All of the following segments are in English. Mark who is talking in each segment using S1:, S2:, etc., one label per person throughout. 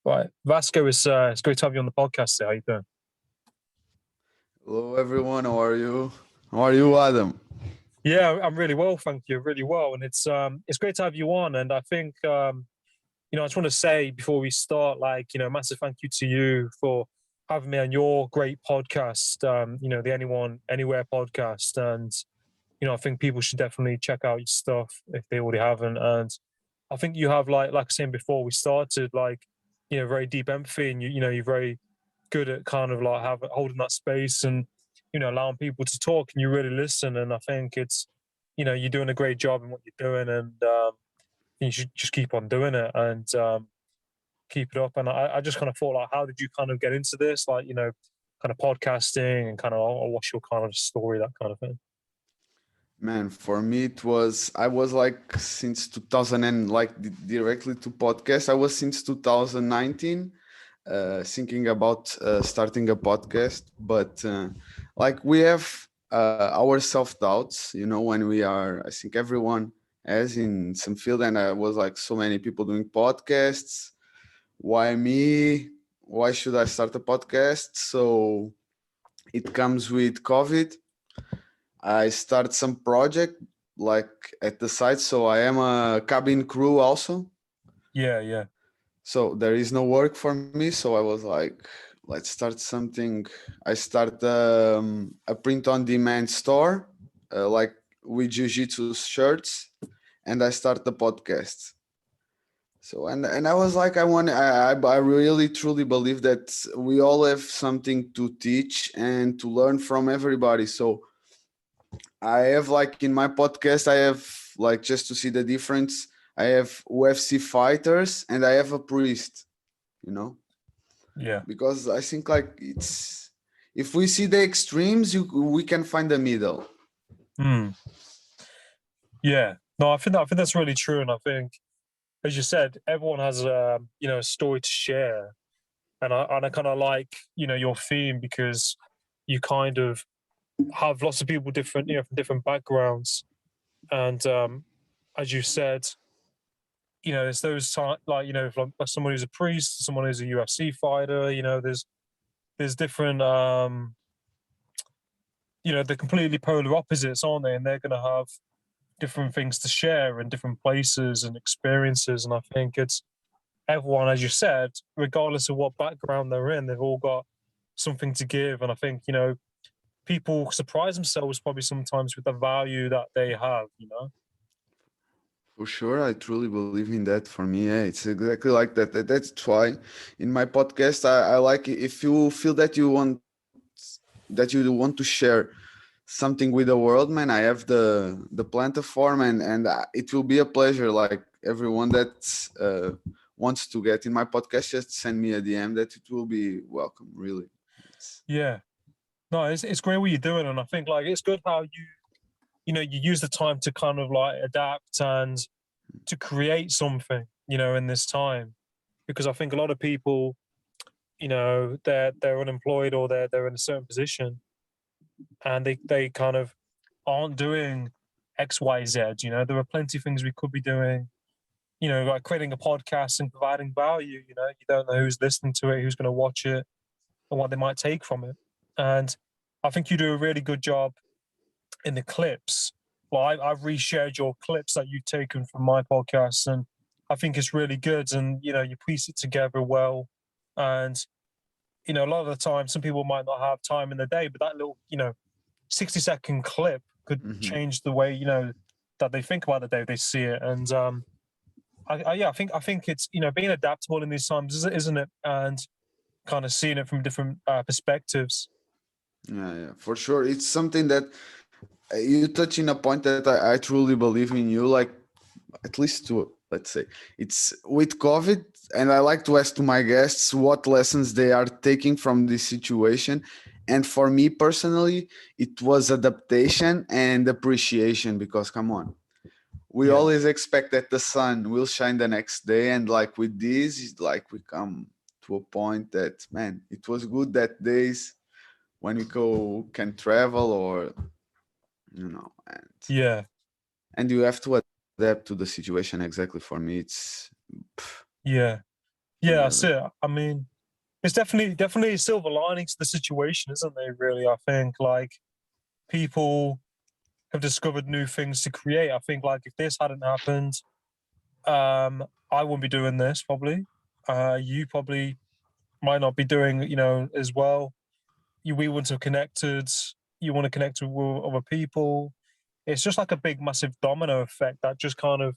S1: Right, Vasco, it's great to have you on the podcast. How you doing?
S2: Hello everyone, how are you? How are you, Adam?
S1: Yeah, I'm really well, thank you, really well, and it's great to have you on. And I think I just want to say before we start, massive thank you to you for having me on your great podcast. The Anyone Anywhere podcast, and I think people should definitely check out your stuff if they already haven't. And I think you have like I was saying before we started, very deep empathy, and you're very good at kind of like holding that space and allowing people to talk, and you really listen. And I think it's you're doing a great job in what you're doing, and you should just keep on doing it and keep it up. And I just kind of thought, like, how did you kind of get into this, kind of podcasting, and kind of what's your kind of story, that kind of thing?
S2: Man, for me I was like since 2000 and like directly to podcast. I was since 2019 thinking about starting a podcast, but like we have our self-doubts, when we are, I think everyone has in some field, and I was like so many people doing podcasts. Why me? Why should I start a podcast? So it comes with COVID. I start some project like at the site. So I am a cabin crew also.
S1: Yeah, yeah,
S2: So there is no work for me. So I was like, let's start something. I start a print on demand store, like with jiu-jitsu shirts, and I start the podcast. So and I was like, I really truly believe that we all have something to teach and to learn from everybody. So I have like in my podcast, I have like, just to see the difference, I have UFC fighters and I have a priest, you know,
S1: yeah.
S2: because I think like it's, if we see the extremes, we can find the middle.
S1: Mm. Yeah. No, I think that's really true, and I think, as you said, everyone has a story to share, and I kind of like your theme, because you kind of have lots of people different, from different backgrounds, and as you said, there's those like like someone who's a priest, someone who's a UFC fighter. There's different they're completely polar opposites, aren't they? And they're going to have different things to share in different places and experiences. And I think it's everyone, as you said, regardless of what background they're in, they've all got something to give. And I think people surprise themselves probably sometimes with the value that they have.
S2: For sure, I truly believe in that. For me, yeah, it's exactly like that. That's why in my podcast, I like if you feel that you want to share something with the world, man. I have the platform, and it will be a pleasure. Like everyone that wants to get in my podcast, just send me a DM. That it will be welcome. Really, it's,
S1: Yeah. No, it's great what you're doing. And I think like it's good how you use the time to kind of like adapt and to create something, in this time. Because I think a lot of people, they're unemployed, or they're in a certain position, and they kind of aren't doing XYZ. There are plenty of things we could be doing, like creating a podcast and providing value. You don't know who's listening to it, who's going to watch it, and what they might take from it. And I think you do a really good job in the clips. Well, I've reshared your clips that you've taken from my podcast, and I think it's really good. And you piece it together well. And a lot of the time, some people might not have time in the day, but that little 60-second clip could
S2: Mhm.
S1: change the way that they think about the day, they see it. And I think it's being adaptable in these times, isn't it? And kind of seeing it from different perspectives.
S2: Yeah, for sure. It's something that you touch in a point that I truly believe in you. Like at least to, let's say, it's with COVID, and I like to ask to my guests what lessons they are taking from this situation. And for me personally, it was adaptation and appreciation, because come on, we
S1: Yeah,
S2: always expect that the sun will shine the next day, and like with this, it's like we come to a point that, man, it was good that days when we can travel, or and
S1: yeah,
S2: you have to adapt to the situation. Exactly. For me, it's
S1: yeah. Yeah, that's
S2: whenever.
S1: it. I mean, it's definitely a silver lining to the situation, isn't there? Really, I think like people have discovered new things to create. I think like if this hadn't happened, I wouldn't be doing this probably. You probably might not be doing, as well. We wouldn't have connected. You want to connect with other people. It's just like a big, massive domino effect that just kind of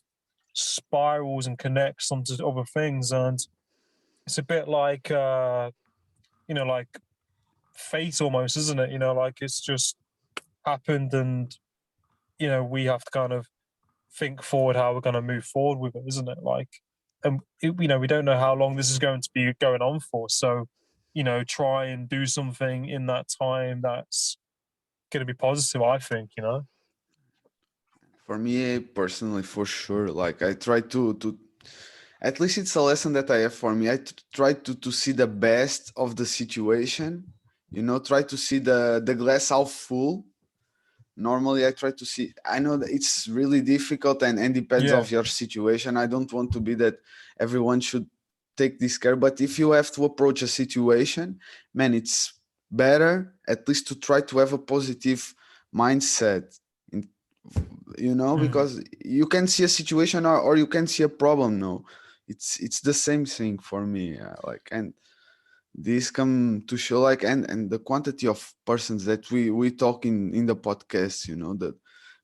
S1: spirals and connects onto other things, and it's a bit like, like fate almost, isn't it? Like it's just happened, and we have to kind of think forward how we're going to move forward with it, isn't it? Like, and we don't know how long this is going to be going on for. So, try and do something in that time that's going to be positive. I think,
S2: For me personally, for sure, like I try to at least it's a lesson that I have for me. Try to see the best of the situation, try to see the glass half full. Normally I try to see, I know that it's really difficult and depends
S1: yeah,
S2: of your situation. I don't want to be that everyone should take this care, but if you have to approach a situation, man, it's better at least to try to have a positive mindset in,
S1: mm,
S2: because you can see a situation, or you can see a problem. No, it's the same thing for me, like. And this come to show, like, and the quantity of persons that we talk in the podcast, that,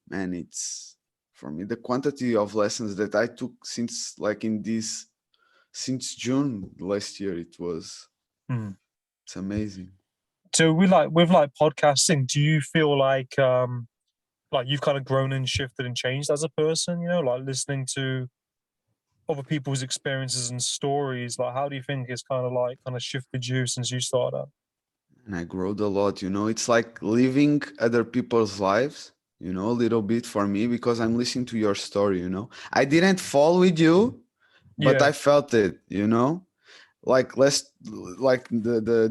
S2: man, it's, for me, the quantity of lessons that I took since, like, since June last year,
S1: mm.
S2: it's amazing.
S1: So with podcasting, do you feel like you've kind of grown and shifted and changed as a person? Like listening to other people's experiences and stories. Like, how do you think it's kind of shifted you since you started out?
S2: And I growed a lot, it's like living other people's lives, a little bit for me, because I'm listening to your story. I didn't fall with you, but
S1: Yeah,
S2: I felt it, like, like the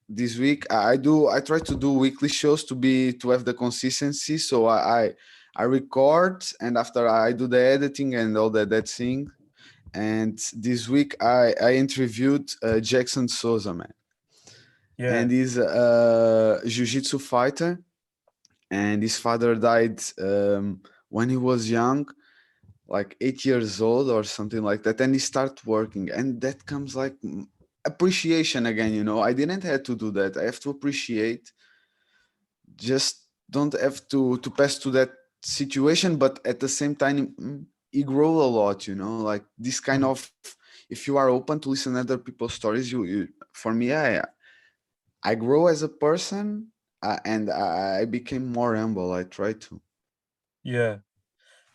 S2: this week I try to do weekly shows to have the consistency. So I record, and after I do the editing and all that thing. And this week I interviewed Jackson Souza, man.
S1: yeah,
S2: And he's a jiu-jitsu fighter, and his father died when he was young, like 8 years old or something like that. And he started working, and that comes like appreciation again. I didn't have to do that. I have to appreciate, just don't have to pass to that situation. But at the same time, you grow a lot, like this kind
S1: mm,
S2: of, if you are open to listen to other people's stories, you for me, I grow as a person, and I became more humble. I try to.
S1: yeah,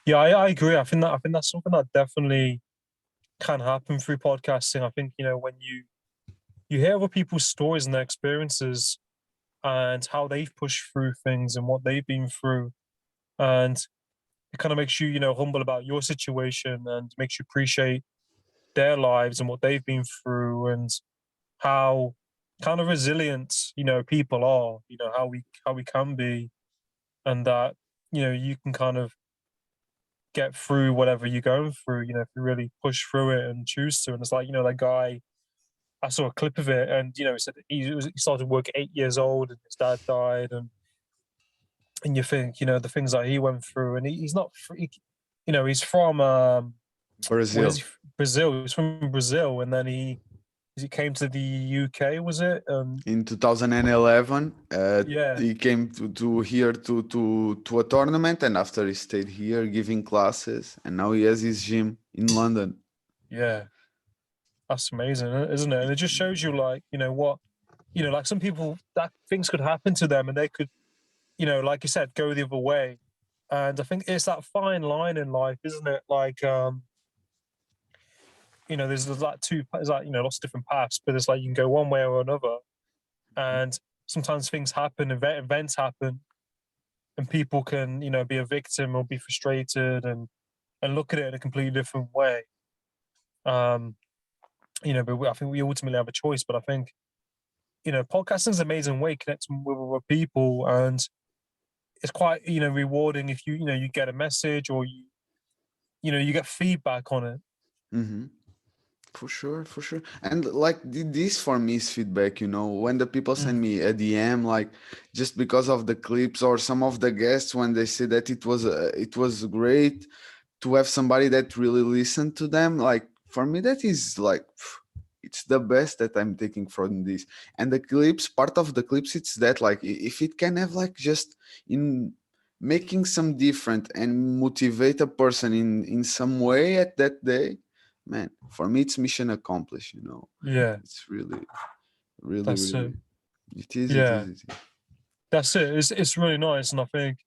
S1: yeah. I agree. I think that's something that definitely can happen through podcasting. I think when you hear other people's stories and their experiences and how they've pushed through things and what they've been through, and it kind of makes you humble about your situation and makes you appreciate their lives and what they've been through and how kind of resilient people are. How we can be, and that you can kind of get through whatever you're going through, if you really push through it and choose to. And it's like, that guy, I saw a clip of it, and he said he started work at 8 years old, and his dad died, and you think, the things that he went through, and he's not free, he's from where is
S2: Brazil.
S1: he? Brazil. He's from Brazil, and then he came to the UK, was it?
S2: In 2011,
S1: Yeah,
S2: he came to here to a tournament, and after he stayed here giving classes, and now he has his gym in London.
S1: yeah, that's amazing, isn't it? And it just shows you, like, what, like some people, that things could happen to them, and they could, like you said, go the other way. And I think it's that fine line in life, isn't it? Like, there's like there's like, lots of different paths, but it's like you can go one way or another. And sometimes things happen, events happen, and people can, be a victim or be frustrated and look at it in a completely different way. Um, but I think we ultimately have a choice. But I think, podcasting is an amazing way connecting with other people, and it's quite, rewarding if you get a message, or you get feedback on it.
S2: Hmm. For sure. And like this for me is feedback, when the people send me a DM, like just because of the clips or some of the guests when they say that it was great to have somebody that really listened to them. Like for me, that is like it's the best that I'm taking from this. And the clips, part of the clips, it's that like if it can have like just in making some different and motivate a person in some way at that day, man, for me it's mission accomplished.
S1: Yeah,
S2: It's really, really,
S1: that's
S2: really.
S1: it.
S2: It is. It
S1: Yeah,
S2: is. It is.
S1: that's it. It's really nice, and I think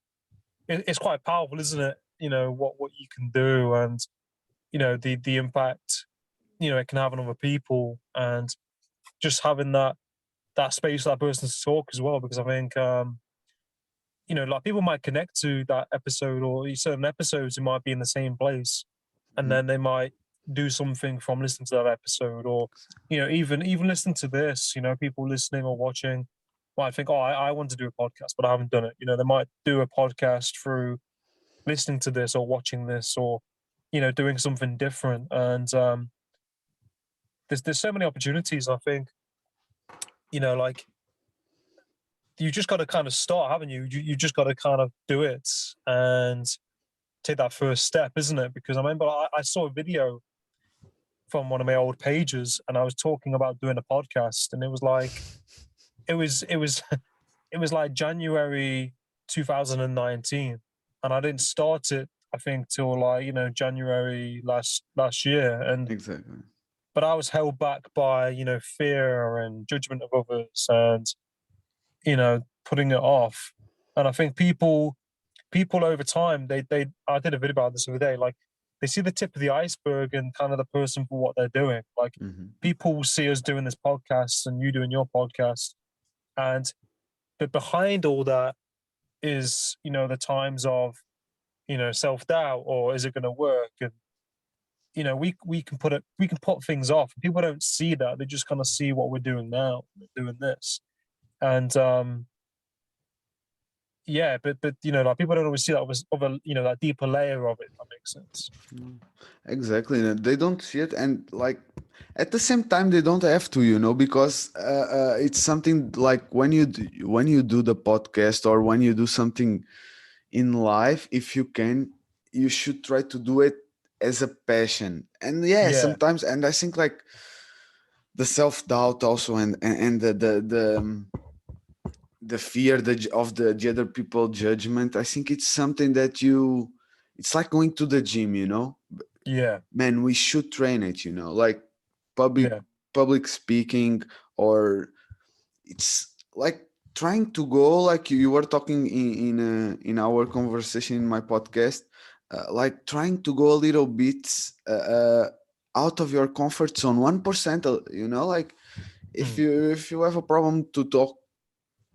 S1: it's quite powerful, isn't it? What you can do, and the impact it can have on other people, and just having that space for that person to talk as well. Because I think like people might connect to that episode, or certain episodes it might be in the same place, and
S2: Mhm.
S1: then they might do something from listening to that episode, or even listening to this. People listening or watching might think, oh, I want to do a podcast, but I haven't done it. They might do a podcast through listening to this or watching this, or doing something different. And there's so many opportunities. I think like you just got to kind of start, haven't you? You just got to kind of do it and take that first step, isn't it? Because I remember I saw a video from one of my old pages, and I was talking about doing a podcast, and it was like it was it was like January 2019, and I didn't start it, I think, till like January last year. And
S2: Exactly.
S1: but I was held back by fear and judgment of others, and putting it off. And I think people over time, they I did a video about this the other day, like they see the tip of the iceberg and kind of the person for what they're doing. Like
S2: Hmm.
S1: people see us doing this podcast and you doing your podcast, and but behind all that is the times of self-doubt, or is it going to work? And we can put things off. People don't see that. They just kind of see what we're doing now, doing this. And yeah, but like people don't always see that of a that deeper layer of it, if that makes sense.
S2: Exactly. And they don't see it, and like at the same time, they don't have to, because it's something like when you do the podcast or when you do something in life, if you can, you should try to do it as a passion. And yeah,
S1: Yeah,
S2: sometimes, and I think like the self doubt also, and the fear of the other people judgment. I think it's something that it's like going to the gym,
S1: yeah,
S2: man, we should train it, like public
S1: yeah,
S2: public speaking, or it's like trying to go like you were talking in our conversation in my podcast, like trying to go a little bit out of your comfort zone, 1%, like if
S1: mm,
S2: you have a problem to talk,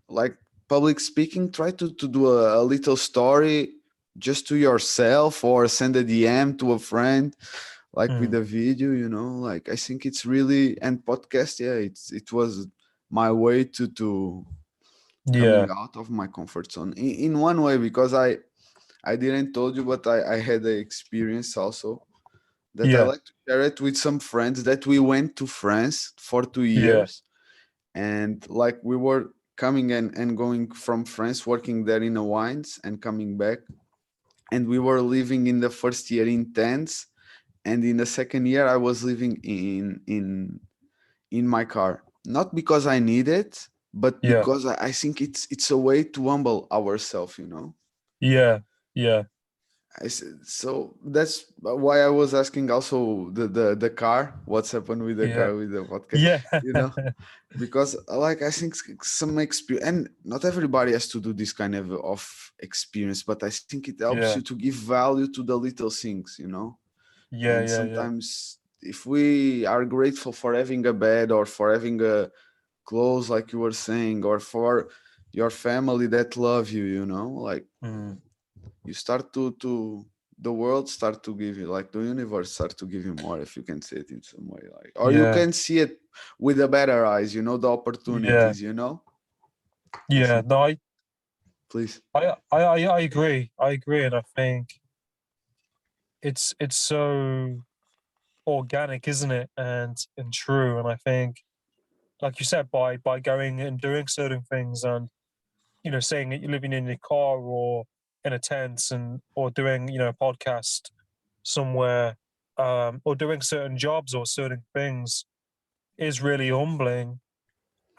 S2: like public speaking, try to do a little story just to yourself, or send a DM to a friend, like with
S1: mm,
S2: a video, like I think it's really, and podcast, yeah, it was my way to coming
S1: yeah,
S2: out of my comfort zone in one way, because I didn't told you, but I had the experience also that I
S1: yeah,
S2: like to share it with some friends, that we went to France for two
S1: yeah,
S2: years and like we were coming and going from France, working there in the wines and coming back, and we were living in the first year in tents, and in the second year I was living in my car, not because I need it, but
S1: yeah,
S2: because I think it's a way to humble ourselves,
S1: yeah, yeah,
S2: So that's why I was asking also the car, what's happened with the
S1: yeah,
S2: car with the podcast,
S1: yeah,
S2: because like I think some experience, and not everybody has to do this kind of experience, but I think it helps you
S1: yeah,
S2: to give value to the little things,
S1: yeah,
S2: and
S1: yeah, yeah,
S2: sometimes if we are grateful for having a bed or for having a clothes, like you were saying, or for your family that love you, like
S1: mm,
S2: you start to the world start to give you, like the universe start to give you more, if you can see it in some way, like, or you
S1: yeah,
S2: can see it with a better eyes, the
S1: yeah,
S2: opportunities, I
S1: yeah.
S2: think.
S1: No,
S2: Please.
S1: I agree. I agree, and I think it's so organic, isn't it? And true. And I think, like you said, by going and doing certain things, and saying that you're living in your car or in a tent, and or doing a podcast somewhere, or doing certain jobs or certain things, is really humbling.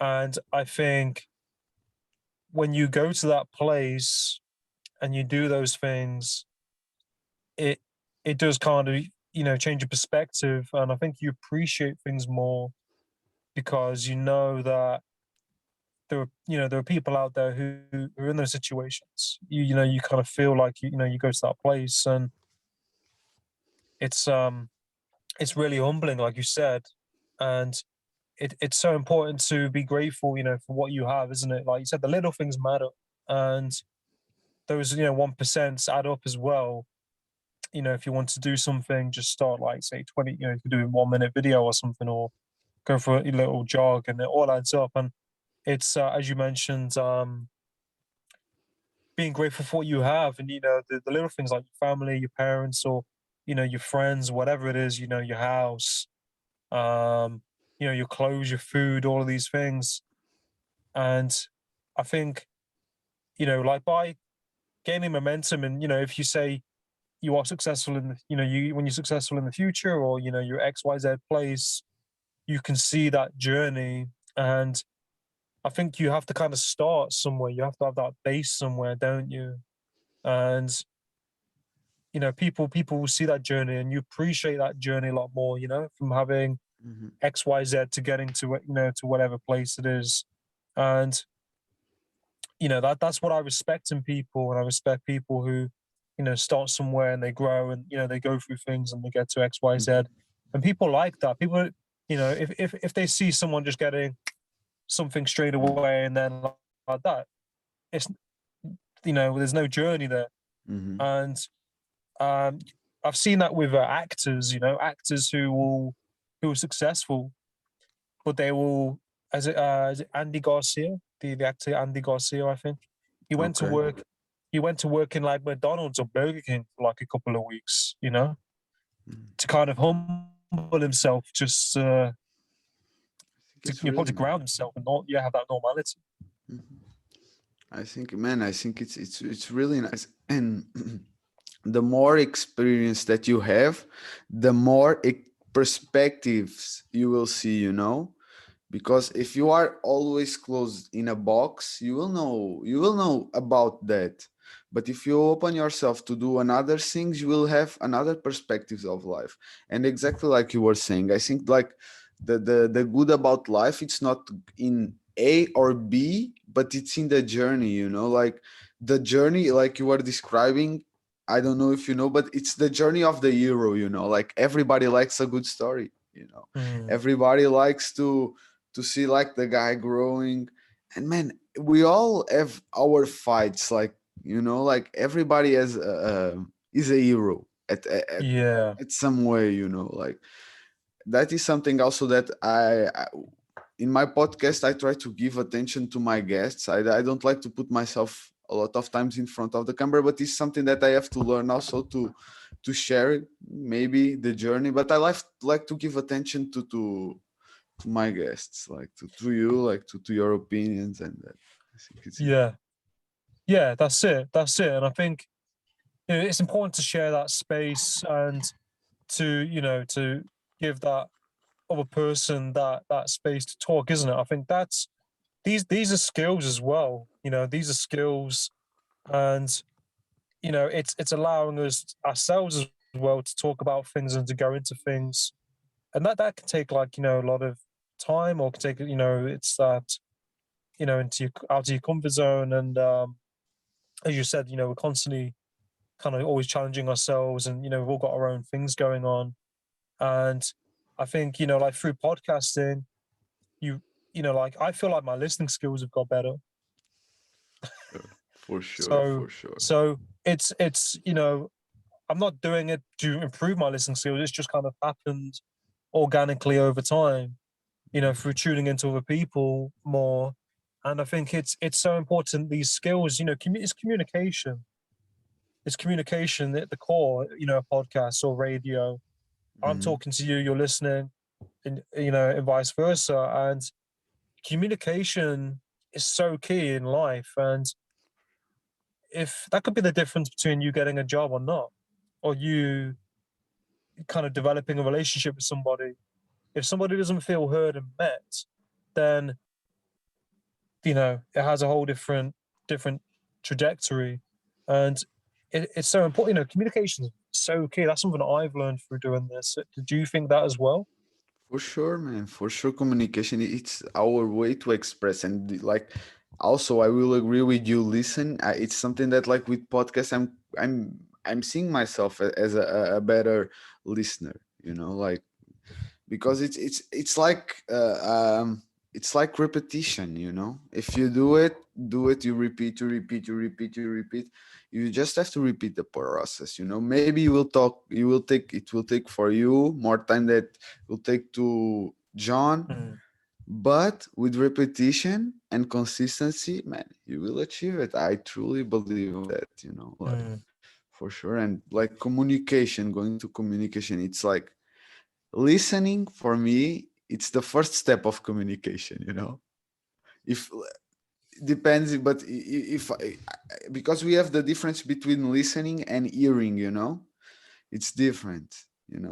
S1: And I think when you go to that place and you do those things, it it does kind of change your perspective, and I think you appreciate things more, because you know that there are people out there who are in those situations. You kind of feel like you go to that place, and it's um it's really humbling, like you said. And it's so important to be grateful, for what you have, isn't it? Like you said, the little things matter, and those 1% add up as well. If you want to do something, just start, like, say 20. You could do a 1 minute video or something, or go for a little jog, and it all adds up. And it's as you mentioned, being grateful for what you have, and the little things, like your family, your parents, or your friends, whatever it is, your house, um, your clothes, your food, all of these things. And I think, like, by gaining momentum, and if you say you are successful in you when you're successful in the future, or your XYZ place, you can see that journey. And I think you have to kind of start somewhere. You have to have that base somewhere, don't you? And people will see that journey, and you appreciate that journey a lot more, from having
S2: Mhm.
S1: XYZ to getting to it, to whatever place it is. And that's what I respect in people. And I respect people who start somewhere, and they grow, and they go through things, and they get to XYZ.
S2: Mhm.
S1: And people like that. People, if they see someone just getting something straight away, and then like that, it's there's no journey there.
S2: Mhm.
S1: And um I've seen that with actors, actors who are successful, but they will, is it Andy Garcia, the actor Andy Garcia, I think. He went to
S2: Okay.
S1: work he went to work in, like, McDonald's or Burger King for like a couple of weeks,
S2: Mhm.
S1: to kind of humble himself, just
S2: I think
S1: to
S2: it's
S1: probably
S2: really
S1: ground
S2: nice.
S1: himself, and not have that normality.
S2: Mhm. I think, man, I think it's really nice. And the more experience that you have, the more perspectives you will see, because if you are always closed in a box, you will know about that. But if you open yourself to do another things, you will have another perspectives of life. And exactly like you were saying, I think, like, the good about life, it's not in A or B, but it's in the journey, like the journey, like you were describing. I don't know if you know, but it's the journey of the hero, like everybody likes a good story,
S1: Mm,
S2: everybody likes to see, like, the guy growing. And, man, we all have our fights, like, like everybody has is a hero
S1: yeah,
S2: at some way, like that is something also that I in my podcast I try to give attention to my guests. I don't like to put myself a lot of times in front of the camera, but it's something that I have to learn also to share maybe the journey. But I like to give attention to my guests, like to you, like to your opinions, and that I think it's
S1: yeah, yeah. That's it. And I think it's important to share that space, and to give that other person that space to talk, isn't it? I think that's these are skills as well. These are skills, and it's allowing us ourselves as well to talk about things, and to go into things, and that can take, like, a lot of time, or can take, it's that, into out of your comfort zone. And as you said, we're constantly kind of always challenging ourselves, and we've all got our own things going on. And I think, like, through podcasting, you like, I feel like my listening skills have got better.
S2: for sure,
S1: So
S2: for sure.
S1: so it's I'm not doing it to improve my listening skills. It's just kind of happened organically over time, through tuning into other people more. And I think it's so important, these skills. It's communication. It's communication at the core. Podcasts or radio. I'm talking to you, you're listening, and and vice versa. And communication is so key in life. And if that could be the difference between you getting a job or not, or you kind of developing a relationship with somebody. If somebody doesn't feel heard and met, then it has a whole different trajectory. And it's so important. Communication is so key. That's something that I've learned through doing this. Do you think that as well?
S2: For sure, man. For sure, communication, it's our way to express. And like, also, I will agree with you. Listen, it's something that, like, with podcasts, I'm seeing myself as a better listener. Like, because it's like it's like repetition. If you do it, you repeat, you repeat. You just have to repeat the process. Maybe it will take for you more time that will take to John,
S1: Mm,
S2: but with repetition and consistency, man, you will achieve it. I truly believe that. Like,
S1: mm,
S2: for sure. And like communication, going to communication, it's like listening for me, it's the first step of communication. If depends, but if because we have the difference between listening and hearing. It's different.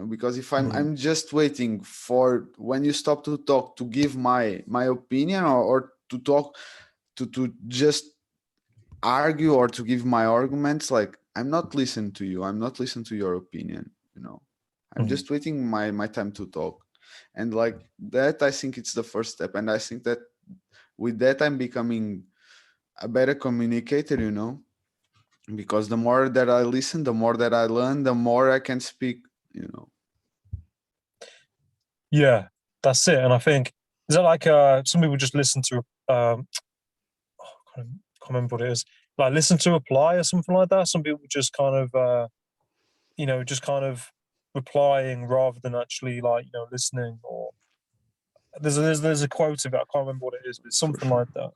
S2: Because if i'm
S1: mm,
S2: i'm just waiting for when you stop to talk to give my opinion, or to talk to just argue, or to give my arguments, like, I'm not listening to you, I'm not listening to your opinion. I'm
S1: mm.
S2: just waiting my time to talk. And like that, I think it's the first step. And I think that with that, I'm becoming a better communicator. Because the more that I listen, the more that I learn, the more I can speak.
S1: Yeah, that's it. And I think is that like some people just listen to can't remember what it is. Like listen to reply or something like that. Some people just kind of just kind of replying rather than actually like listening. Or there's a quote of it. I can't remember what it is, but it's
S2: For
S1: something
S2: sure.
S1: like that.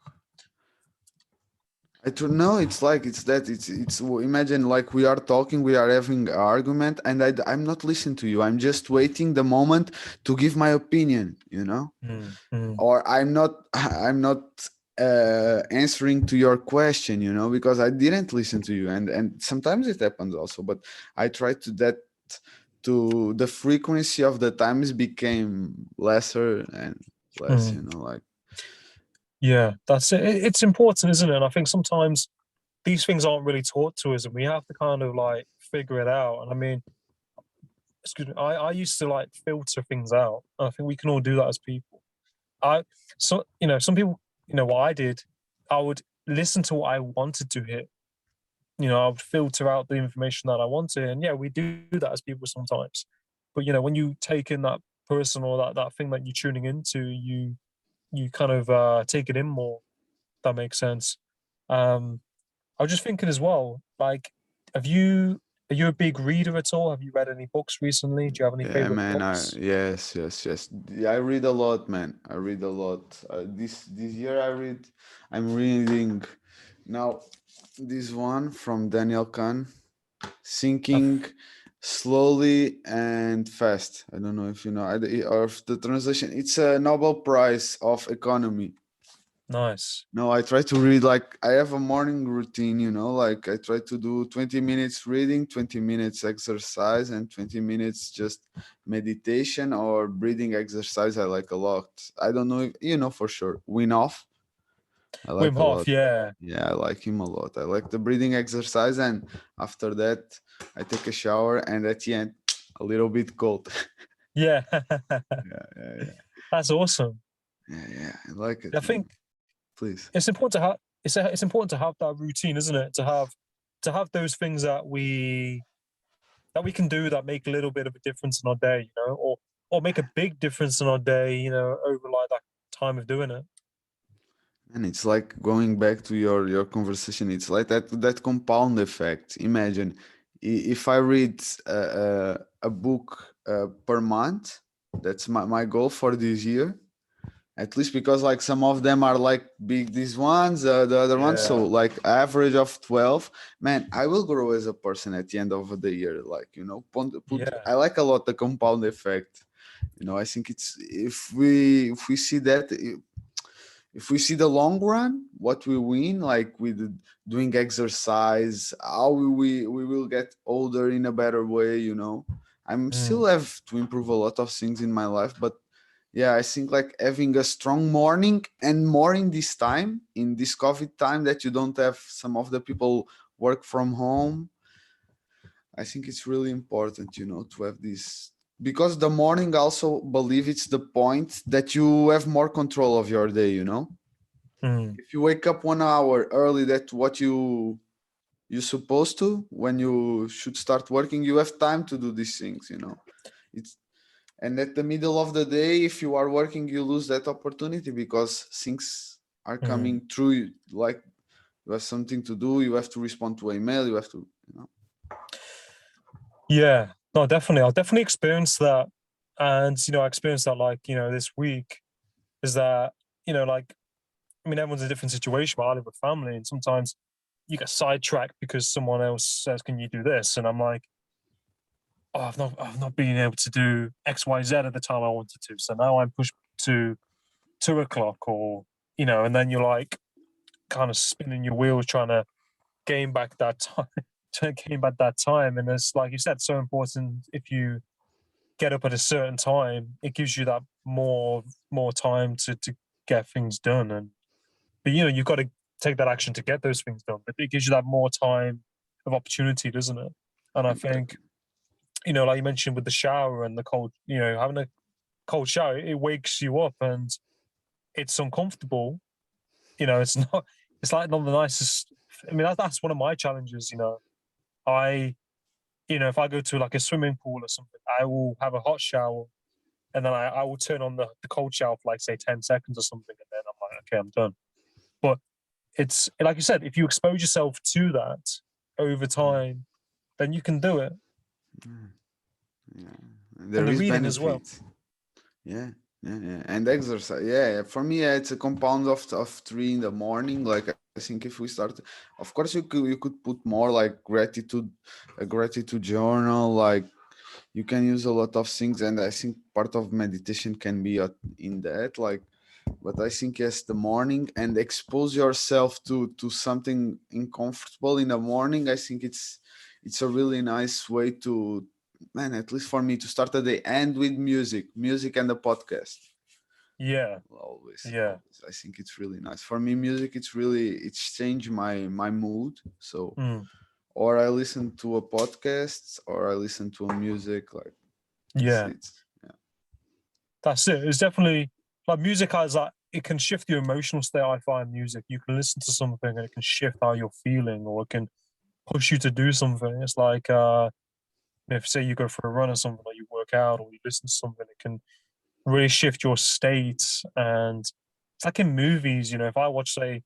S2: I don't know. It's like it's imagine, like, we are talking, we are having an argument, and I'm not listening to you. I'm just waiting the moment to give my opinion.
S1: Mm, mm,
S2: Or I'm not answering to your question, because I didn't listen to you. And sometimes it happens also, but I try to the frequency of the times became lesser and less.
S1: mm.
S2: Like,
S1: Yeah, that's it. It's important, isn't it? And I think sometimes these things aren't really taught to us, and we have to kind of like figure it out. And I mean, excuse me, I used to like filter things out. And I think we can all do that as people. I so some people, what I did, I would listen to what I wanted to hear. I would filter out the information that I wanted. And yeah, we do that as people sometimes. But when you take in that person or that thing that you're tuning into, you kind of take it in more. That makes sense. Um, I was just thinking as well, like, have you are you a big reader at all? Have you read any books recently? Do you have any
S2: yeah,
S1: favorite
S2: man.
S1: books?
S2: Yes. Yeah, I read a lot, man. I read a lot. This year I'm reading now this one from Daniel Kahn, Thinking
S1: I've,
S2: Slowly and Fast. I don't know if you know, or if the translation. It's a Nobel Prize of Economy.
S1: nice.
S2: No, I try to read, like, I have a morning routine, like I try to do 20 minutes reading, 20 minutes exercise, and 20 minutes just meditation or breathing exercise. I like a lot. I don't know if you know for sure. Winoff, I
S1: Wim
S2: like a
S1: Hof,
S2: lot.
S1: yeah.
S2: Yeah, I like him a lot. I like the breathing exercise, and after that, I take a shower, and at the end, a little bit cold.
S1: Yeah.
S2: Yeah.
S1: That's awesome.
S2: Yeah. I like
S1: I
S2: it, man.
S1: think
S2: Please.
S1: it's important to have it's important to have that routine, isn't it? To have those things that we can do that make a little bit of a difference in our day, or make a big difference in our day, over like that time of doing it.
S2: And it's like going back to your conversation. It's like that compound effect. Imagine if I read a book per month. That's my goal for this year. At least because like some of them are like big, these ones, the other ones. So
S1: Yeah.
S2: like average of 12. Man, I will grow as a person at the end of the year. Like, you know,
S1: Yeah.
S2: I like a lot the compound effect. You know, I think it's if we see that, if we see the long run, what we win, like with doing exercise, how we will get older in a better way, you know. I'm still
S1: Mm.
S2: have to improve a lot of things in my life, but yeah, I think like having a strong morning, and more in this time, in this COVID time, that you don't have some of the people work from home. I think it's really important, you know, to have this, because the morning also believe it's the point that you have more control of your day, you know.
S1: Mm.
S2: If you wake up 1 hour early, that what you're supposed to, when you should start working, you have time to do these things, you know. It's, and at the middle of the day, if you are working, you lose that opportunity because things are
S1: Mm.
S2: coming through you, like you have something to do, you have to respond to email, you have to, you know.
S1: Yeah. No, definitely. I'll definitely experience that. And, I experienced that like, this week is that, like, I mean, everyone's in a different situation, but I live with family, and sometimes you get sidetracked because someone else says, "Can you do this?" And I'm like, "Oh, I've not been able to do X, Y, Z at the time I wanted to, so now I'm pushed to 2 o'clock, or and then you're like, kind of spinning your wheels trying to gain back that time, to gain back that time, and it's like you said, so important. If you get up at a certain time, it gives you that more time to get things done, and but you've got to take that action to get those things done. But it gives you that more time of opportunity, doesn't it? And I think,
S2: Exactly.
S1: like you mentioned with the shower and the cold, having a cold shower, it wakes you up and it's uncomfortable. It's not, it's like not the nicest. I mean, that's one of my challenges. I, if I go to like a swimming pool or something, I will have a hot shower, and then I will turn on the cold shower for like say 10 seconds or something, and then I'm like, okay, I'm done. But it's like you said, if you expose yourself to that over time, then you can do it.
S2: Mm, yeah,
S1: And
S2: there
S1: the
S2: is
S1: reading as well.
S2: benefit. Yeah, yeah, and exercise. Yeah, for me, it's a compound of 3 in the morning. Like I think if we start, of course, you could put more like gratitude, a gratitude journal. Like you can use a lot of things, and I think part of meditation can be in that. Like, but I think yes, the morning, and expose yourself to something uncomfortable in the morning. I think it's a really nice way to, man, at least for me, to start the day, and with music and the podcast.
S1: Yeah,
S2: Always,
S1: yeah,
S2: always. I think it's really nice. For me, music, it's changed my mood. So,
S1: mm,
S2: or I listen to a podcast, or I listen to a music. Like
S1: yeah.
S2: it's yeah.
S1: That's it. It's definitely like music has like it can shift your emotional state. I find music. You can listen to something and it can shift how you're feeling, or it can push you to do something. It's like if say you go for a run or something, or you work out, or you listen to something, it can really shift your state. And it's like in movies, if I watch, say,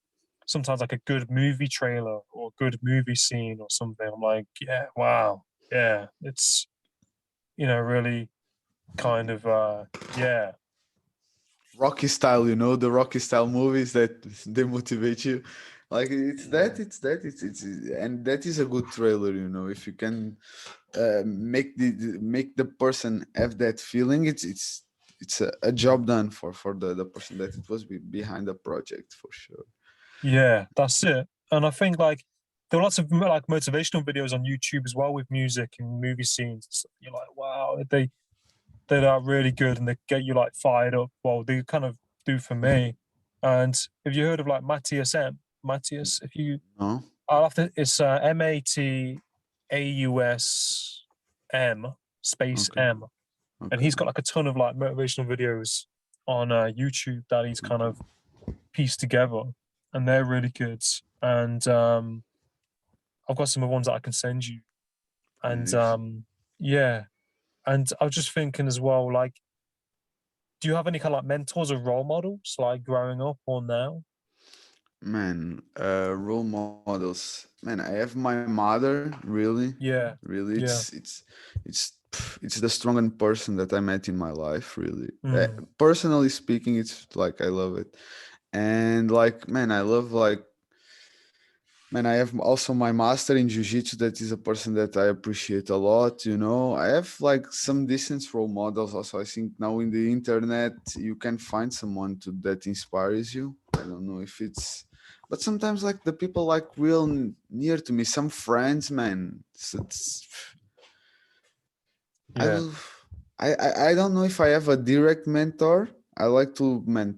S1: sometimes like a good movie trailer or a good movie scene or something, I'm like, yeah, wow, yeah, it's really kind of yeah,
S2: Rocky style, you know, the Rocky style movies that they motivate you. Like
S1: yeah,
S2: it's and that is a good trailer, you know. If you can make the person have that feeling, it's a job done for the person that it was behind the project, for sure.
S1: yeah, that's it. And I think like there are lots of like motivational videos on YouTube as well with music and movie scenes. So you're like, wow, they are really good and they get you like fired up. Well, they kind of do for me. And have you heard of like Matthias M? Matthias, if you,
S2: No,
S1: I'll have to, it's Mattausm space
S2: okay,
S1: M. And
S2: okay,
S1: he's got like a ton of like motivational videos on YouTube that he's kind
S2: okay.
S1: of pieced together, and they're really good. And I've got some of the ones that I can send you. And
S2: If,
S1: yeah, and I was just thinking as well, like, do you have any kind of like mentors or role models, like growing up or now?
S2: man, role models. Man, I have my mother. Really,
S1: Yeah,
S2: really.
S1: yeah,
S2: It's it's the strongest person that I met in my life, really.
S1: Mm.
S2: Personally speaking, it's like I love it. And like, man, I love like, man, I have also my master in jiu-jitsu. That is a person that I appreciate a lot. I have like some decent role models. Also, I think now in the internet you can find someone that inspires you. I don't know if it's, but sometimes like the people like real near to me, some friends, man. I
S1: Yeah.
S2: will. I don't know if I have a direct mentor. I like to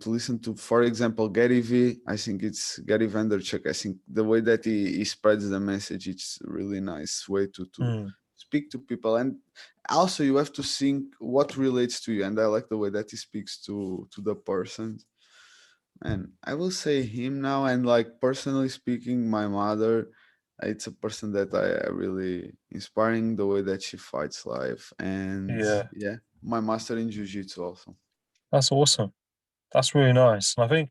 S2: listen to, for example, Gary V. I think it's Gary Vanderchuk. I think the way that he spreads the message, it's a really nice way to
S1: Mm.
S2: speak to people. And also you have to think what relates to you. And I like the way that he speaks to the person. And I will say him now. And like personally speaking, my mother, it's a person that I really inspiring the way that she fights life. And
S1: Yeah.
S2: yeah, my master in jiu-jitsu also.
S1: That's awesome. That's really nice. And I think,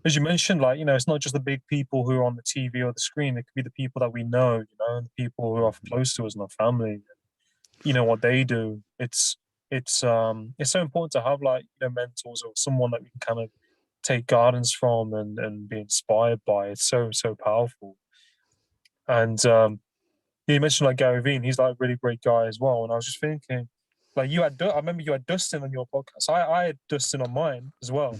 S1: as you mentioned, like, it's not just the big people who are on the TV or the screen. It could be the people that we know, and the people who are
S2: Mhm.
S1: close to us and our family. What they do. It's so important to have like mentors or someone that we can kind of take guidance from and be inspired by. It's so powerful. And you mentioned like Gary Vee, and he's like a really great guy as well. And I was just thinking, like I remember you had Dustin on your podcast. I had Dustin on mine as well.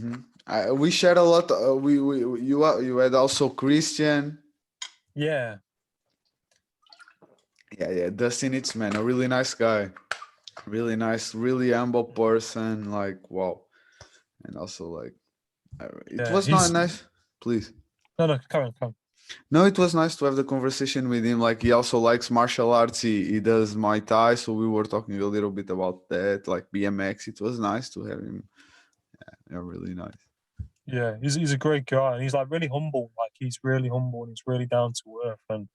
S2: We shared a lot. You had also Christian.
S1: Yeah,
S2: Yeah. Dustin, it's man, a really nice guy, really nice, really humble person. Like wow, and also like it
S1: yeah.
S2: was not
S1: He's
S2: nice. Please.
S1: no, come on, come.
S2: No, it was nice to have the conversation with him. Like he also likes martial arts. He does Muay Thai, so we were talking a little bit about that, like BMX. It was nice to have him. Yeah, really nice.
S1: Yeah, he's a great guy, and he's like really humble. Like he's really humble and he's really down to earth. And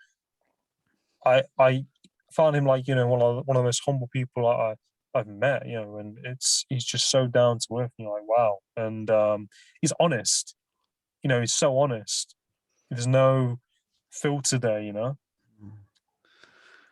S1: I found him like one of the most humble people I've met. And he's just so down to earth. And you're like wow, and he's honest. He's so honest. There's no filter there.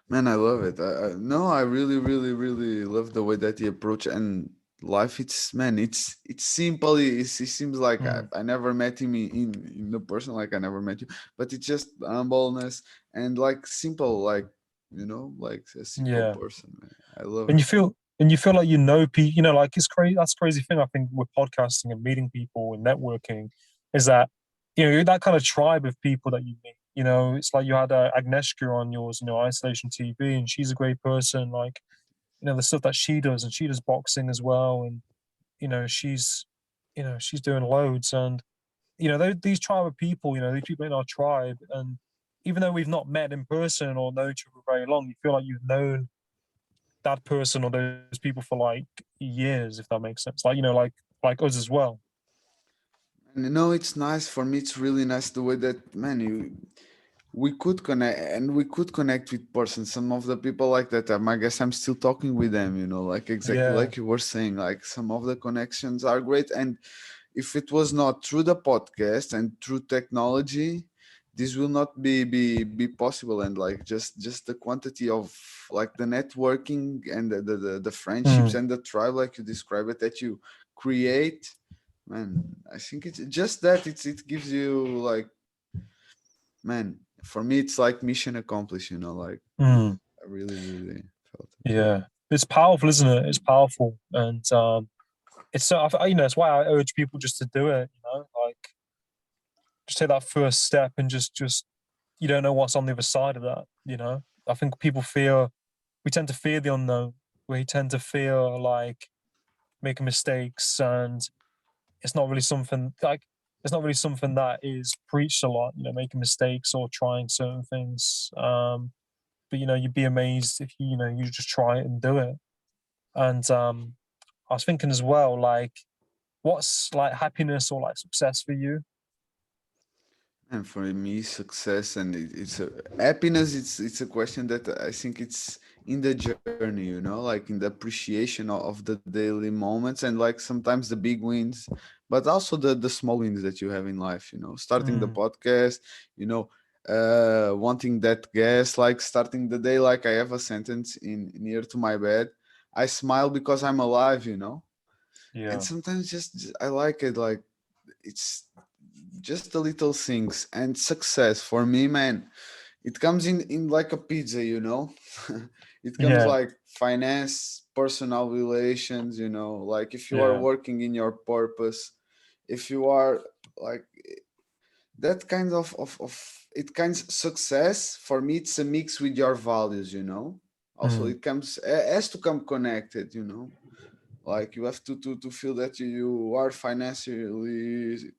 S2: Man, I love it. No, I really, really, really love the way that he approach and life. It's man, it's simple. It seems like
S1: Mm,
S2: I never met him in the person. Like I never met you, but it's just humbleness and like simple, like a simple
S1: yeah.
S2: person. Man. I love
S1: and
S2: it.
S1: you feel like people. Like it's crazy. That's the crazy thing I think with podcasting and meeting people and networking is that you're that kind of tribe of people that you meet. It's like you had Agnieszka on yours, Isolation TV, and she's a great person. Like the stuff that she does, and she does boxing as well, and she's she's doing loads, and these tribe of people, these people in our tribe, and even though we've not met in person or known each other for very long, you feel like you've known that person or those people for like years, if that makes sense. Like like us as well.
S2: And it's nice for me. It's really nice the way that man we could connect and we could connect with persons. Some of the people like that, I guess I'm still talking with them, like exactly
S1: Yeah.
S2: like you were saying, like some of the connections are great. And if it was not through the podcast and through technology, this will not be possible. And like just the quantity of like the networking and the friendships
S1: Mm,
S2: and the tribe, like you describe it, that you create, man, I think it's just that it gives you like, man, for me it's like mission accomplished, like
S1: mm,
S2: I really really felt it.
S1: yeah. It's powerful, isn't it? It's powerful, and it's so. It's why I urge people just to do it. Like just take that first step and just you don't know what's on the other side of that. I think people fear. We tend to fear the unknown. We tend to fear like making mistakes, and it's not really something that is preached a lot. Making mistakes or trying certain things. But you'd be amazed if you just try it and do it. And I was thinking as well, like, what's like happiness or like success for you?
S2: And for me, success and it's a happiness. It's a question that I think it's in the journey, like in the appreciation of the daily moments and like sometimes the big wins, but also the small wins that you have in life. Starting the
S1: Mm,
S2: podcast, wanting that guest, like starting the day, like I have a sentence in near to my bed. I smile because I'm alive, you know. And
S1: Yeah.
S2: sometimes just I like it, like it's just the little things. And success for me, man, it comes in like a pizza, you know. It comes
S1: Yeah.
S2: like finance, personal relations, you know, like if you are
S1: Yeah.
S2: working in your purpose, if you are like that kind of it kinds success for me, it's a mix with your values, you know. Also
S1: Mm.
S2: it comes has to come connected, you know, like you have to feel that you are financially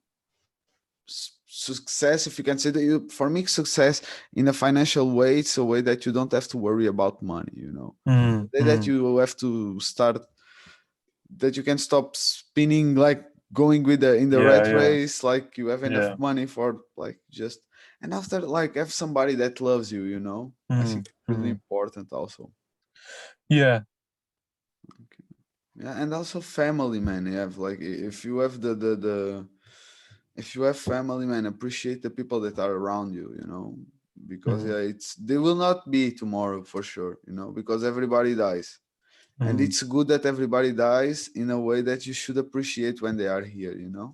S2: success, if you can say that. You, for me, success in a financial way, it's a way that you don't have to worry about money, you know. The
S1: Mm.
S2: day that
S1: Mm.
S2: you have to start, that you can stop spinning, like going with the in the
S1: Yeah.
S2: rat
S1: Yeah.
S2: race, like you have enough
S1: Yeah.
S2: money for like just, and after like have somebody that loves you, you know. I think
S1: Mm.
S2: it's really
S1: Mm.
S2: important also.
S1: Yeah.
S2: Yeah, and also family, man. You have like if you have the if you have family, man, appreciate the people that are around you, you know, because
S1: Mm.
S2: yeah, it's they will not be tomorrow for sure, you know, because everybody dies. And
S1: Mm.
S2: it's good that everybody dies in a way that you should appreciate when they are here, you know.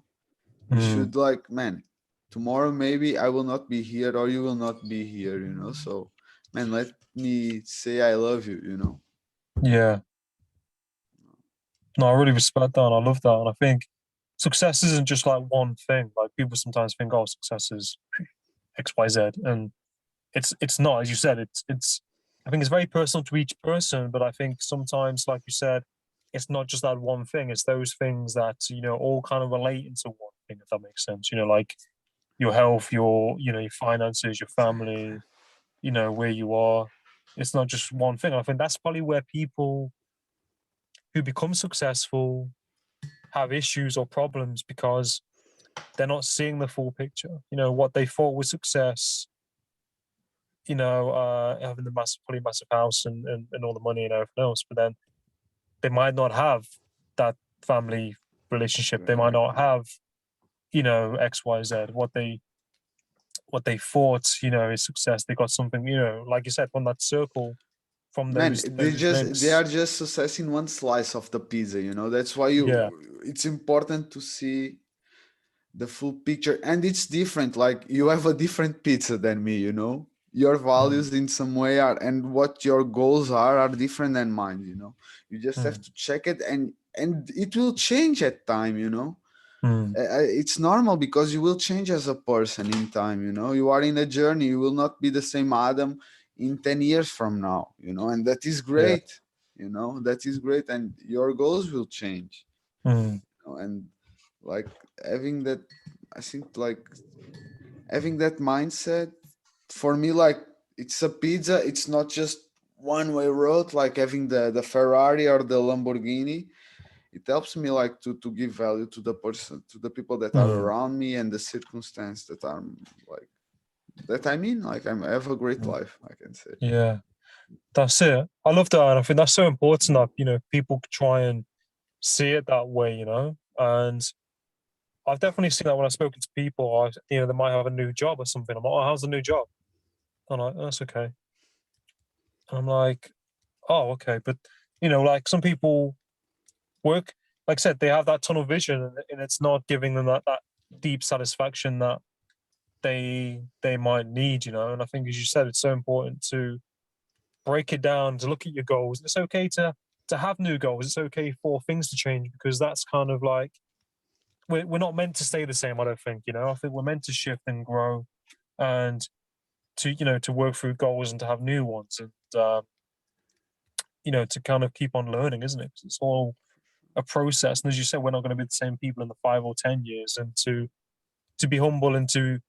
S2: You
S1: Mm.
S2: should like, man, tomorrow maybe I will not be here or you will not be here, you know. So, man, let me say I love you, you know.
S1: Yeah. No, I really respect that, and I love that, and I think success isn't just like one thing. Like people sometimes think, oh, success is X, Y, Z, and it's not. As you said, it's. I think it's very personal to each person, but I think sometimes, like you said, it's not just that one thing. It's those things that all kind of relate into one thing. If that makes sense, like your health, your finances, your family, where you are. It's not just one thing. I think that's probably where people who become successful have issues or problems because they're not seeing the full picture. What they thought was success, having the probably massive house and all the money and everything else, but then they might not have that family relationship. They might not
S2: Exactly.
S1: have, X, Y, Z. What they thought, is success. They got something, like you said, from that circle, from
S2: Man,
S1: those
S2: they are
S1: links.
S2: just assessing one slice of the pizza, you know. That's why you
S1: Yeah.
S2: it's important to see the full picture. And it's different, like you have a different pizza than me, you know. Your
S1: Mm,
S2: values in some way are, and what your goals are different than mine, you know. You just have
S1: mm,
S2: to check it, and it will change at time, you know.
S1: mm,
S2: It's normal because you will change as a person in time, you know. You are in a journey, you will not be the same Adam in 10 years from now, you know, and that is
S1: yeah.
S2: great, you know. That is great, and your goals will change,
S1: Mm,
S2: you know. And like having that, I think like having that mindset, for me, like it's a pizza, it's not just one way road, like having the Ferrari or the Lamborghini. It helps me like to give value to the person, to the people that are
S1: mm,
S2: around me, and the circumstance that I'm like, that I mean, like I have a great
S1: mm.
S2: life, I can say.
S1: Yeah. That's it. I love that. And I think that's so important that, people try and see it that way, And I've definitely seen that when I've spoken to people, they might have a new job or something. I'm like, oh, how's the new job? I'm like, that's okay. And I'm like, oh, okay. But, like some people work, like I said, they have that tunnel vision and it's not giving them that deep satisfaction that they might need, And I think, as you said, it's so important to break it down, to look at your goals. It's okay to have new goals. It's okay for things to change because that's kind of like we're not meant to stay the same. I don't think. I think we're meant to shift and grow, and to work through goals and to have new ones, and to kind of keep on learning, isn't it? 'Cause it's all a process, and as you said, we're not going to be the same people in the 5 or 10 years, and to be humble and to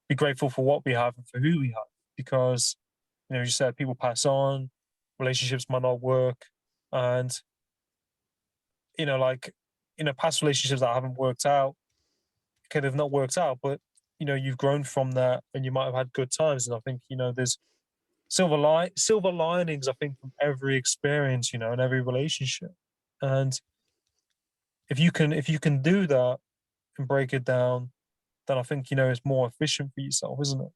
S1: be grateful for what we have and for who we have, because as you said, people pass on, relationships might not work, and like past relationships that haven't worked out, okay, they've not worked out, but you've grown from that, and you might have had good times. And I think there's silver linings. I think from every experience, and every relationship. And if you can do that and break it down, then I think it's more efficient for yourself, isn't it?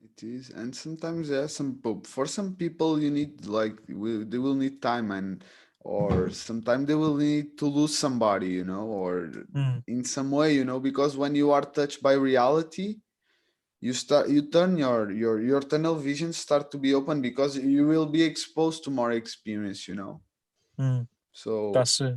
S2: It is, and sometimes yeah, for some people you need like they will need time, and or sometimes they will need to lose somebody, you know, or
S1: Mm,
S2: in some way, you know, because when you are touched by reality, you turn your tunnel vision start to be open because you will be exposed to more experience, you know.
S1: mm,
S2: So
S1: that's it.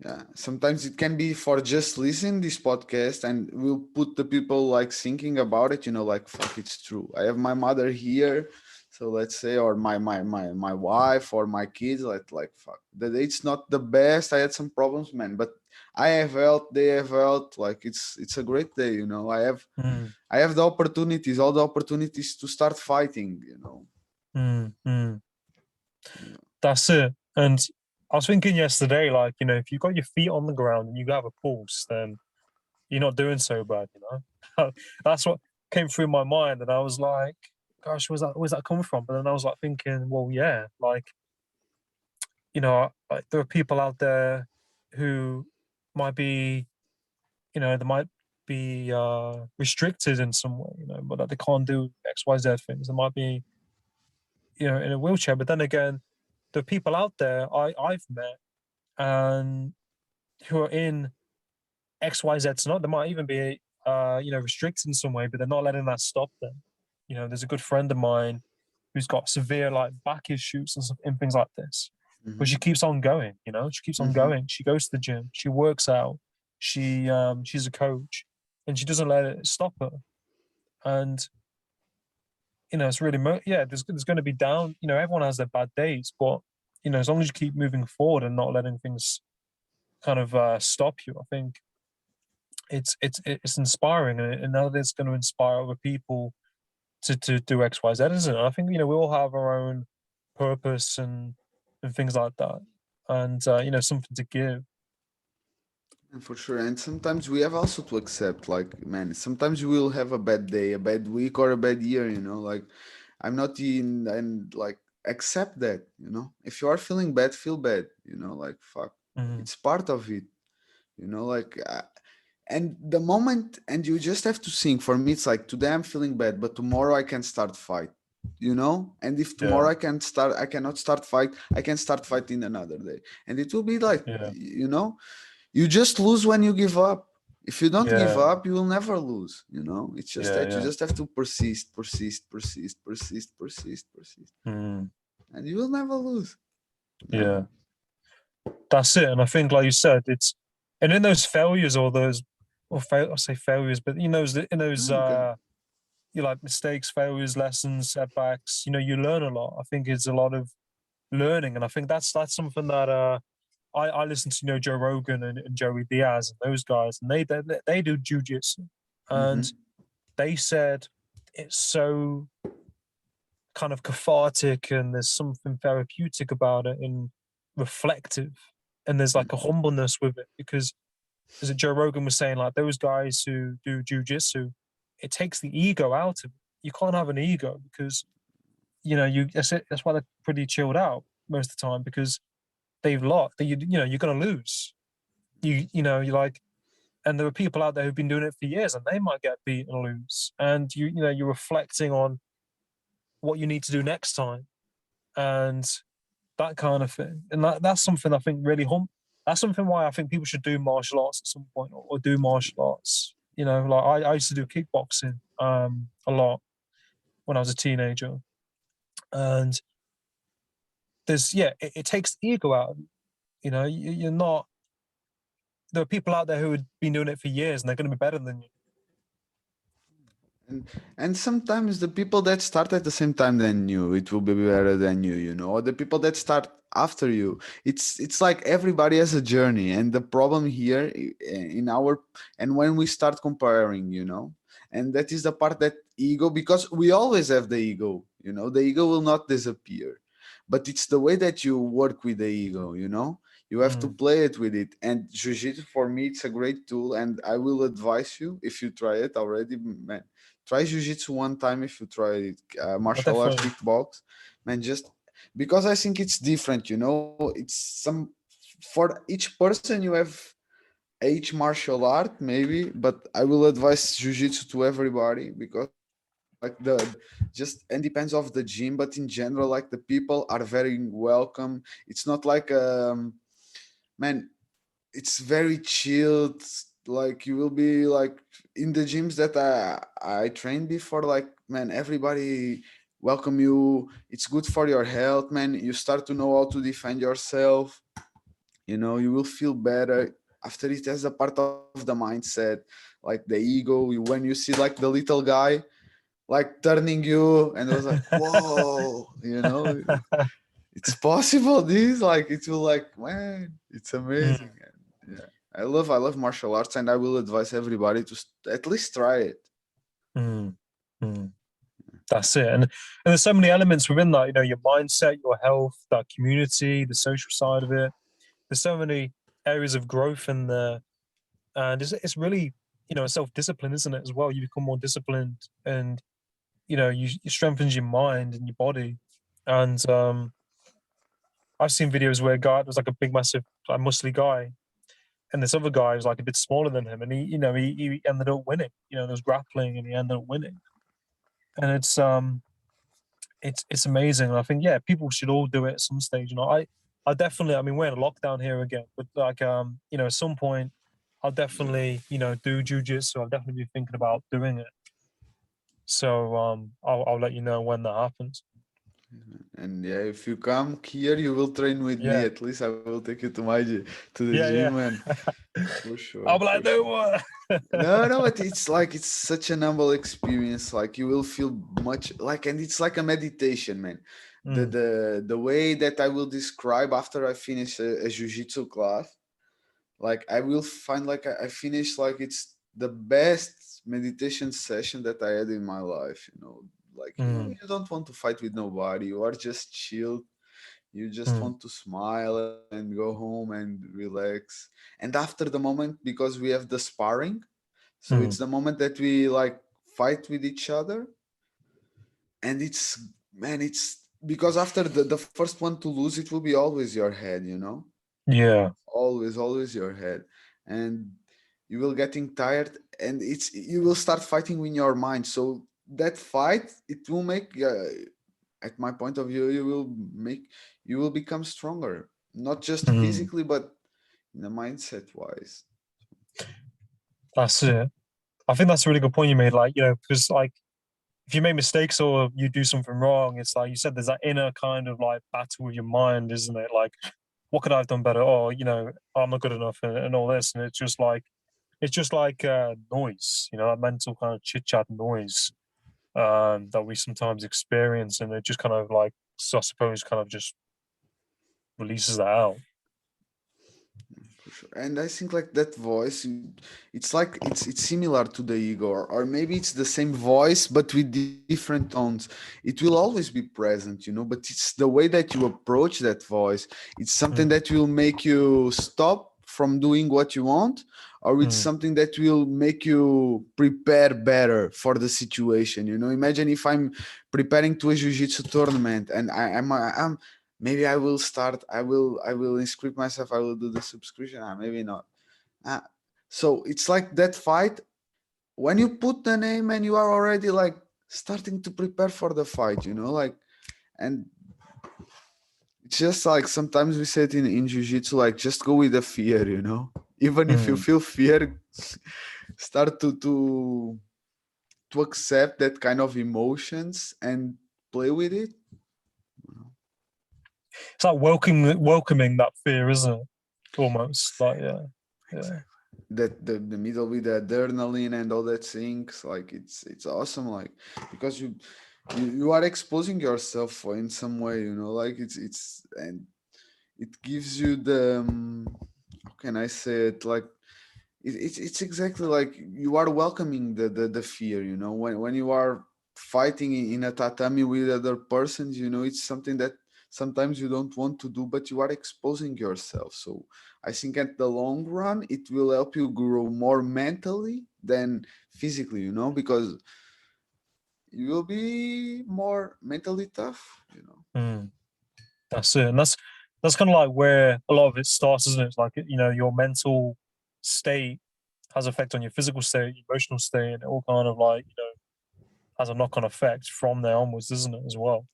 S2: yeah, sometimes it can be for just listen this podcast and we'll put the people like thinking about it, you know, like fuck, it's true. I have my mother here, so let's say, or my wife or my kids, like fuck. That it's not the best. I had some problems, man, but I have health, they have health. Like it's a great day, you know.
S1: Mm,
S2: I have the opportunities, all the opportunities to start fighting, you know.
S1: mm.
S2: Yeah.
S1: That's it. And I was thinking yesterday, like, you know, if you've got your feet on the ground and you have a pulse, then you're not doing so bad, you know? That's what came through my mind. And I was like, gosh, where's that come from? But then I was like thinking, well, yeah, like, you know, like there are people out there who might be, you know, they might be restricted in some way, you know, but that they can't do X, Y, Z things. They might be, you know, in a wheelchair. But then again, there are people out there I've met and who are in XYZ tonight. They might even be, you know, restricted in some way, but they're not letting that stop them. You know, there's a good friend of mine who's got severe like back issues and things like this, but
S2: Mm-hmm.
S1: she keeps on going. You know, she keeps on
S2: Mm-hmm.
S1: going. She goes to the gym. She works out. She's a coach, and she doesn't let it stop her. And you know, it's really yeah. There's going to be down. You know, everyone has their bad days, but you know, as long as you keep moving forward and not letting things kind of stop you, I think it's inspiring, and now it's going to inspire other people to do X, Y, Z, isn't it? I think you know we all have our own purpose and things like that, and you know something to give.
S2: And for sure. And sometimes we have also to accept, like, man, sometimes we will have a bad day, a bad week, or a bad year, you know, like I'm not in, and like accept that, you know. If you are feeling bad, feel bad, you know, like fuck.
S1: Mm,
S2: It's part of it, you know, like and the moment, and you just have to think, for me it's like today I'm feeling bad, but tomorrow I can start fight, you know. And if
S1: yeah,
S2: tomorrow I cannot start fight, I can start fighting another day, and it will be like,
S1: yeah,
S2: you know, you just lose when you give up. If you don't give
S1: yeah,
S2: up, you will never lose, you know. It's just
S1: yeah,
S2: that you
S1: yeah,
S2: just have to persist,
S1: mm,
S2: and you will never lose,
S1: yeah.
S2: never.
S1: That's it. And I think, like you said, it's and in those failures or those or I say failures, but you know, in those
S2: Oh, okay.
S1: you like mistakes, failures, lessons, setbacks. You know, you learn a lot. I think it's a lot of learning, and I think that's something that I listen to, you know, Joe Rogan and Joey Diaz and those guys, and they do jujitsu,
S2: Mm-hmm.
S1: and they said it's so kind of cathartic, and there's something therapeutic about it, and reflective, and there's like a humbleness with it because, as Joe Rogan was saying, like those guys who do jujitsu, it takes the ego out of it. You can't have an ego because you know you that's it. That's why they're pretty chilled out most of the time because they've lost. You know you're gonna lose. You know you like, and there are people out there who've been doing it for years and they might get beat and lose, and you know you're reflecting on what you need to do next time and that kind of thing, and that's something I think really that's something why I think people should do martial arts at some point, or do martial arts. You know, like I used to do kickboxing a lot when I was a teenager, and there's yeah it takes the ego out of you. You know, you're not, there are people out there who have been doing it for years and they're going to be better than you.
S2: And, and sometimes the people that start at the same time than you, it will be better than you know. Or the people that start after you, it's like everybody has a journey, and the problem here in our, and when we start comparing, you know, and that is the part that ego, because we always have the ego, you know, the ego will not disappear, but it's the way that you work with the ego, you know. You have to
S1: Mm,
S2: play it with it, and jiu-jitsu for me it's a great tool, and I will advise you, if you try it already, man, try jiu-jitsu one time. If you try it,
S1: I
S2: martial arts,
S1: definitely,
S2: kickbox, man, just because I think it's different, you know. It's some, for each person you have each martial art maybe, but I will advise jiu-jitsu to everybody because like the just and depends of the gym, but in general, like the people are very welcome. It's not like man, it's very chilled. Like you will be like in the gyms that I trained before, like man, everybody welcome you. It's good for your health, man. You start to know how to defend yourself. You know, you will feel better after it as a part of the mindset, like the ego. When you see like the little guy like turning you and it was like, whoa, you know, it's possible. This like it will like, man, it's amazing. And yeah, I love martial arts, and I will advise everybody to at least try it.
S1: Mm, mm. That's it. And there's so many elements within that, you know, your mindset, your health, that community, the social side of it. There's so many areas of growth in there. And it's really, you know, self-discipline, isn't it, as well? You become more disciplined and, you know, you strengthens your mind and your body. And I've seen videos where a guy was like a big, massive, like muscly guy, and this other guy was like a bit smaller than him, and he ended up winning. You know, there was grappling, and he ended up winning. And it's amazing. And I think yeah, people should all do it at some stage. You know, I definitely. I mean, we're in a lockdown here again, but like you know, at some point, I'll definitely you know do jujitsu. I'll definitely be thinking about doing it. So I'll let you know when that happens.
S2: And yeah, if you come here, you will train with me.
S1: Yeah,
S2: At least I will take you to to the
S1: yeah,
S2: gym,
S1: yeah.
S2: and for sure,
S1: I'll be
S2: for
S1: like, no
S2: sure.
S1: what?
S2: No, but it's like it's such an humble experience. Like you will feel much like, and it's like a meditation, man.
S1: Mm,
S2: The way that I will describe after I finish a jiu-jitsu class, like I will find like I finish like it's the best meditation session that I had in my life. You know, like
S1: mm,
S2: you don't want to fight with nobody. You are just chill. You just
S1: mm,
S2: want to smile and go home and relax. And after the moment, because we have the sparring, so it's
S1: mm.
S2: the moment that we like fight with each other, and it's man, it's because after the first one to lose, it will be always your head, you know,
S1: Yeah.
S2: always your head, and you will getting tired, and it's you will start fighting in your mind. So that fight, it will make, at my point of view, you will become stronger, not just
S1: Mm.
S2: physically, but in the mindset wise.
S1: That's it. I think that's a really good point you made. Like, you know, because like if you make mistakes or you do something wrong, it's like you said, there's that inner kind of like battle with your mind, isn't it? Like, what could I have done better? Or, you know, I'm not good enough and all this. And it's just like noise, you know, that mental kind of chit chat noise that we sometimes experience. And it just kind of like, so I suppose, kind of just releases that out.
S2: For sure. And I think like that voice, it's like it's similar to the ego, or maybe it's the same voice but with different tones. It will always be present, you know, but it's the way that you approach that voice. It's something
S1: Mm,
S2: that will make you stop from doing what you want, or it's
S1: mm,
S2: something that will make you prepare better for the situation. You know, imagine if I'm preparing to a jiu-jitsu tournament and I'm maybe I will start. I will inscribe myself. I will do the subscription. Maybe not. Uh, so it's like that fight. When you put the name and you are already like starting to prepare for the fight, you know, like, and it's just like sometimes we said in jiu-jitsu, like just go with the fear, you know. Even if you
S1: mm.
S2: feel fear, start to accept that kind of emotions and play with it.
S1: It's like welcoming that fear, isn't it? Almost like,
S2: Exactly.
S1: yeah, yeah.
S2: Exactly. That the middle with the adrenaline and all that things, like it's awesome, like because you are exposing yourself in some way, you know, like it's and it gives you the how can I say it, like it's exactly like you are welcoming the fear, you know, when you are fighting in a tatami with other persons, you know, it's something that sometimes you don't want to do, but you are exposing yourself. So I think at the long run it will help you grow more mentally than physically, you know, because you will be more mentally tough, you know.
S1: Mm. That's it, and that's kind of like where a lot of it starts, isn't it? It's like you know your mental state has effect on your physical state, your emotional state, and it all kind of like you know has a knock-on effect from there onwards, doesn't it, as well?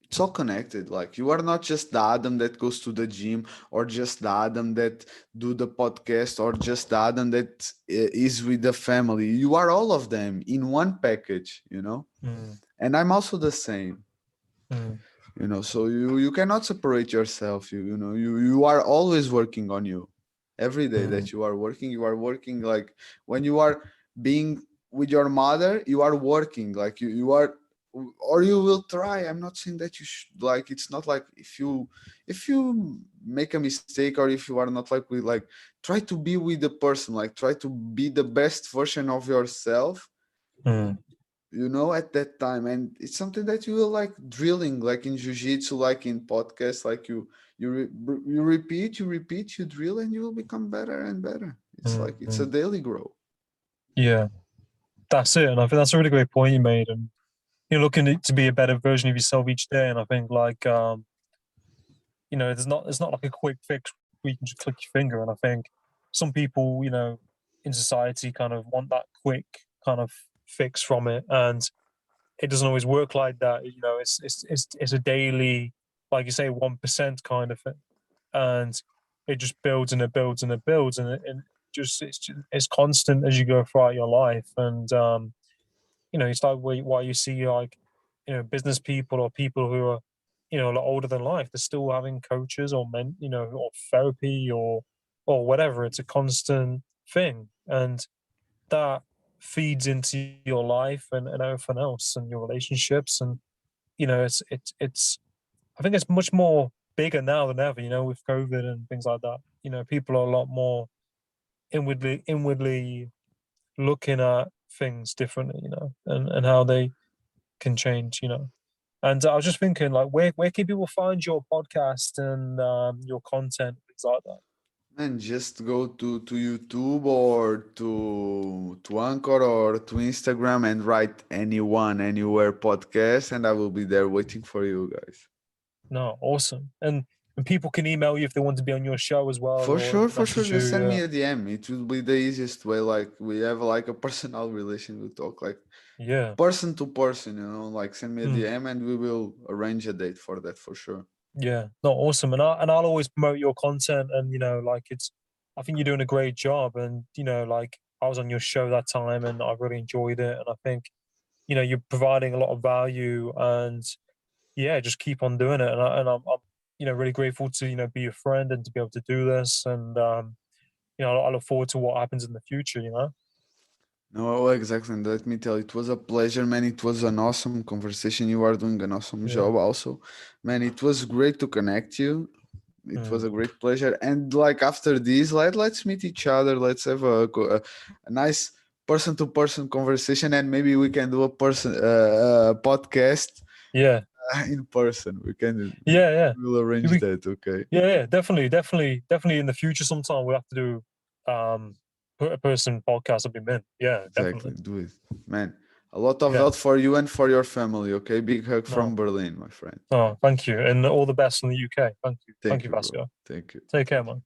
S2: It's all connected. Like, you are not just the Adam that goes to the gym, or just the Adam that do the podcast, or just the Adam that is with the family. You are all of them in one package, you know. And I'm also the same. You know, so you cannot separate yourself. You are always working on you. Every day that you are working. Like, when you are being with your mother, you are working. Like, you are, or you will try. I'm not saying that you should, like, it's not like if you make a mistake, or if you are not like, try to be with the person, like, try to be the best version of yourself, you know, at that time. And it's something that you will, like, drilling, like in jiu-jitsu, like in podcasts, like you repeat, you drill, and you will become better and better. It's like, it's a daily growth.
S1: Yeah, that's it. And I think that's a really great point you made. And you're looking to be a better version of yourself each day. And I think, like, you know, it's not like a quick fix where you can just click your finger. And I think some people, you know, in society kind of want that quick kind of fix from it, and it doesn't always work like that. You know, it's a daily, like you say, 1% kind of thing, and it just builds and it builds and it builds, and it's constant as you go throughout your life. And you know, it's like why you see, like, you know, business people or people who are, you know, a lot older than life, they're still having coaches or you know, or therapy or whatever. It's a constant thing, and that feeds into your life and everything else, and your relationships. And you know, it's I think it's much more bigger now than ever, you know, with COVID and things like that. You know, people are a lot more inwardly looking at things differently, you know, and how they can change, you know. And I was just thinking, like, where can people find your podcast and your content, things like that?
S2: Man, just go to YouTube, or to Anchor, or to Instagram, and write anyone, anywhere podcast, and I will be there waiting for you guys.
S1: No, awesome. And people can email you if they want to be on your show as well,
S2: For
S1: or
S2: sure, for sure.
S1: message
S2: Just
S1: you.
S2: send me
S1: Yeah,
S2: a DM. It will be the easiest way. Like, we have like a personal relation. We talk like
S1: yeah.
S2: person to person, you know, like, send me a
S1: Mm.
S2: DM, and we will arrange a date for that, for sure.
S1: Yeah, no, awesome. And I'll always promote your content, and you know, like, I think you're doing a great job. And you know, like, I was on your show that time, and I really enjoyed it. And I think, you know, you're providing a lot of value, and yeah, just keep on doing it. And I'm you know, really grateful to, you know, be your friend and to be able to do this. And you know, I look forward to what happens in the future. You know.
S2: No, exactly. And let me tell you, it was a pleasure, man. It was an awesome conversation. You are doing an awesome
S1: Yeah.
S2: job, also, man. It was great to connect you. It was
S1: Mm.
S2: a great pleasure. And like, after this, let's meet each other. Let's have a nice person to person conversation, and maybe we can do a podcast
S1: Yeah.
S2: in person.
S1: Yeah. Yeah.
S2: We'll arrange
S1: We,
S2: that. Okay.
S1: yeah. Yeah. Definitely in the future, sometime we'll have to do a person podcast will be meant. Yeah.
S2: Exactly.
S1: Definitely.
S2: Do it, man. A lot of
S1: Yeah.
S2: health for you and for your family. Okay. Big hug from
S1: No.
S2: Berlin, my friend.
S1: Oh, thank you, and all the best in the UK. Thank you. Thank
S2: Thank
S1: you,
S2: you, bro.
S1: Vasco.
S2: Thank you.
S1: Take care, man.